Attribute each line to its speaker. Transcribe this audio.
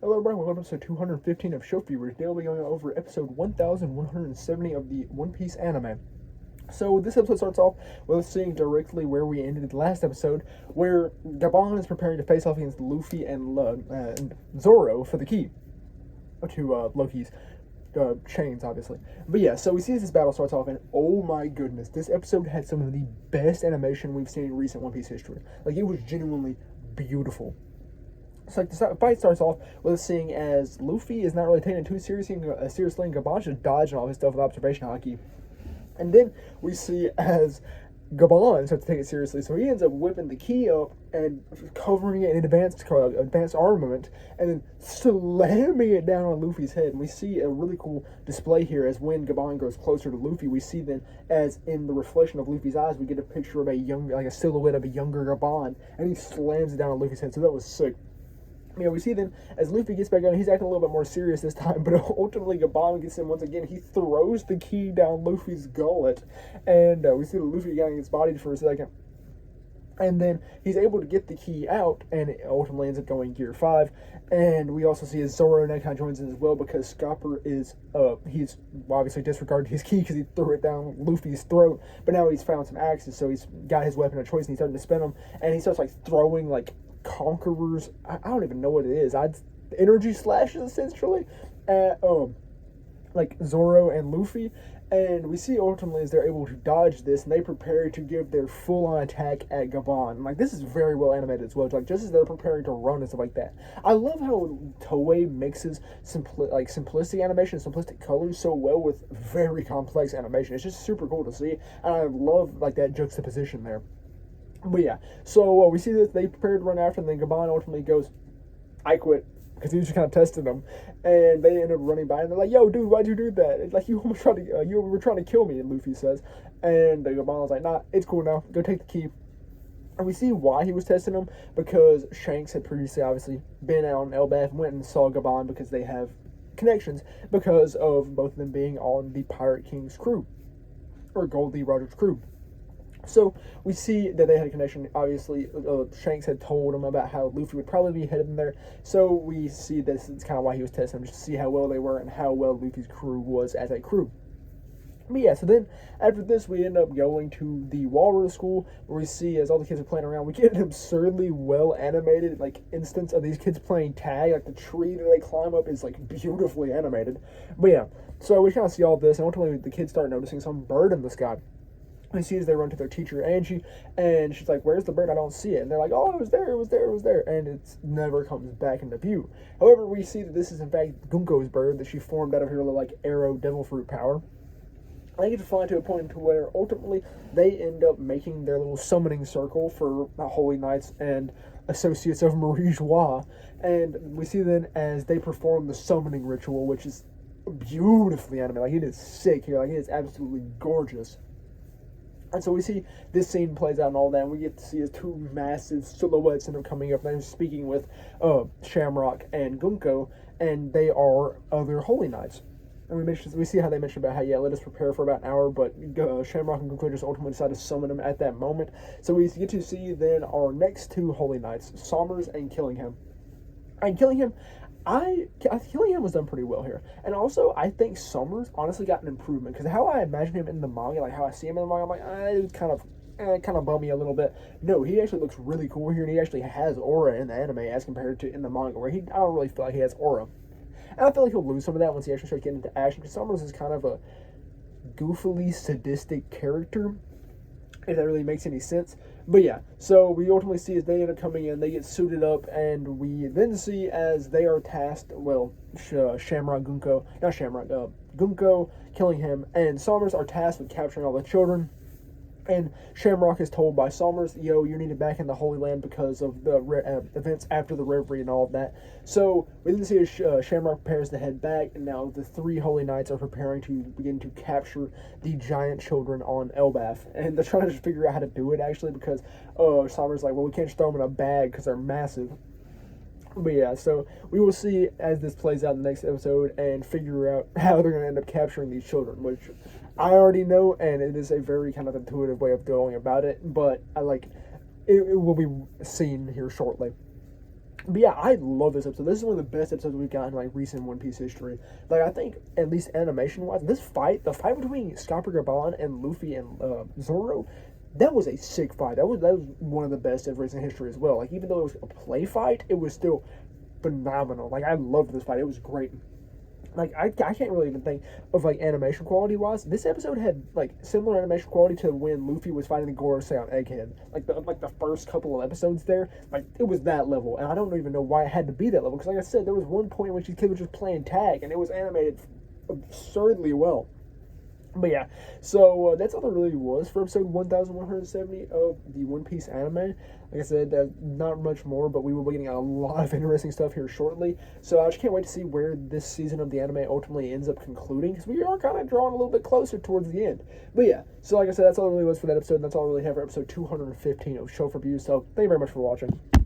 Speaker 1: Hello, everyone. Welcome to episode 215 of Show Viewers. Today we'll be going over episode 1170 of the One Piece anime. So this episode starts off with us seeing directly where we ended the last episode, where Gabon is preparing to face off against Luffy and Zoro for the key to Loki's chains, obviously. But yeah, so we see as this battle starts off, and oh my goodness, this episode had some of the best animation we've seen in recent One Piece history. Like, it was genuinely beautiful. So like the fight starts off with us seeing as Luffy is not really taken too seriously, and Gabon's just dodging all his stuff with observation haki. And then we see as Gabon starts to take it seriously, so he ends up whipping the key up and covering it in advanced armament, and then slamming it down on Luffy's head. And we see a really cool display here as when Gabon grows closer to Luffy, we see then as in the reflection of Luffy's eyes, we get a picture of a silhouette of a younger Gabon, and he slams it down on Luffy's head. So that was sick. We see then as Luffy gets back on, he's acting a little bit more serious this time, but ultimately Gabon gets him once again. He throws the key down Luffy's gullet, and we see Luffy getting his body for a second. And then he's able to get the key out, and it ultimately ends up going Gear 5. And we also see as Zoro now kind of joins in as well, because Scopper he's obviously disregarded his key because he threw it down Luffy's throat. But now he's found some axes, so he's got his weapon of choice, and he's starting to spin them. And he starts throwing conquerors, I don't even know what it is. Energy slashes essentially at Zoro and Luffy, and we see ultimately as they're able to dodge this, and they prepare to give their full-on attack at Gabon. This is very well animated as well. Just as they're preparing to run and stuff like that. I love how Toei mixes simplistic animation, simplistic colors so well with very complex animation. It's just super cool to see, and I love that juxtaposition there. But yeah, so we see that they prepare to run after them, and then Gabon ultimately goes, I quit, because he was just kind of testing them, and they end up running by, and they're like, yo, dude, why'd you do that? It's like, you almost you were trying to kill me, and Luffy says, and Gabon's like, nah, it's cool now, go take the key. And we see why he was testing them, because Shanks had previously obviously been out on Elbaf and went and saw Gabon because they have connections, because of both of them being on the Pirate King's crew, or Goldie Roger's crew. So we see that they had a connection. Obviously, Shanks had told him about how Luffy would probably be headed in there. So we see this is kind of why he was testing them, just to see how well they were and how well Luffy's crew was as a crew. But yeah, so then after this, we end up going to the Walrus School, where we see as all the kids are playing around, we get an absurdly well animated instance of these kids playing tag. The tree that they climb up is beautifully animated. But yeah, so we kind of see all this, and ultimately the kids start noticing some bird in the sky. We see as they run to their teacher, Angie, and she's like, where's the bird? I don't see it. And they're like, oh, it was there. And it never comes back into view. However, we see that this is, in fact, Gunko's bird that she formed out of her little, arrow devil fruit power. They get to fly to a point to where, ultimately, they end up making their little summoning circle for Holy Knights and Associates of Marie Joie. And we see then as they perform the summoning ritual, which is beautifully animated. It is sick here. It is absolutely gorgeous. And so we see this scene plays out and all that, and we get to see his two massive silhouettes end up coming up. And they're speaking with Shamrock and Gunko, and they are other Holy Knights. And we see how they mentioned about how, let us prepare for about an hour, but Shamrock and Gunko just ultimately decide to summon him at that moment. So we get to see then our next two Holy Knights, Sommers and Killingham. And Killingham was done pretty well here. And also, I think Sommers honestly got an improvement, because how I imagine him in the manga, how I see him in the manga, I'm it's kind of bum me a little bit. No, he actually looks really cool here, and he actually has aura in the anime as compared to in the manga, where I don't really feel like he has aura. And I feel like he'll lose some of that once he actually starts getting into action, because Sommers is kind of a goofily sadistic character, if that really makes any sense. But yeah, so we ultimately see as they end up coming in, they get suited up, and we then see as they are tasked, Gunko, Killingham, and Sommers are tasked with capturing all the children. And Shamrock is told by Sommers, yo, you're needed back in the Holy Land because of the events after the Reverie and all of that. So we then see as Shamrock prepares to head back, and now the three Holy Knights are preparing to begin to capture the giant children on Elbaf. And they're trying to just figure out how to do it, actually, because Sommers like, well, we can't just throw them in a bag because they're massive. But yeah, so we will see as this plays out in the next episode and figure out how they're going to end up capturing these children, which I already know, and it is a very kind of intuitive way of going about it, but it will be seen here shortly. But yeah, I love this episode. This is one of the best episodes we've gotten in like recent One Piece history. Like I think, at least animation wise, the fight between Scopper Gaban and Luffy and Zoro, that was a sick fight. That was one of the best of recent history as well. Like even though it was a play fight, it was still phenomenal. Like I loved this fight. It was great. Like I can't really even think of like animation quality wise. This episode had like similar animation quality to when Luffy was fighting the Gorosei on Egghead. Like the first couple of episodes there, like it was that level, and I don't even know why it had to be that level. Because like I said, there was one point when these kids were just playing tag, and it was animated absurdly well. But yeah, so that's all there really was for episode 1170 of the One Piece anime. Like I said, not much more, but we will be getting a lot of interesting stuff here shortly. So I just can't wait to see where this season of the anime ultimately ends up concluding, because we are kind of drawing a little bit closer towards the end. But yeah, so like I said, that's all there really was for that episode, and that's all I really have for episode 215 of Show for Views. So thank you very much for watching.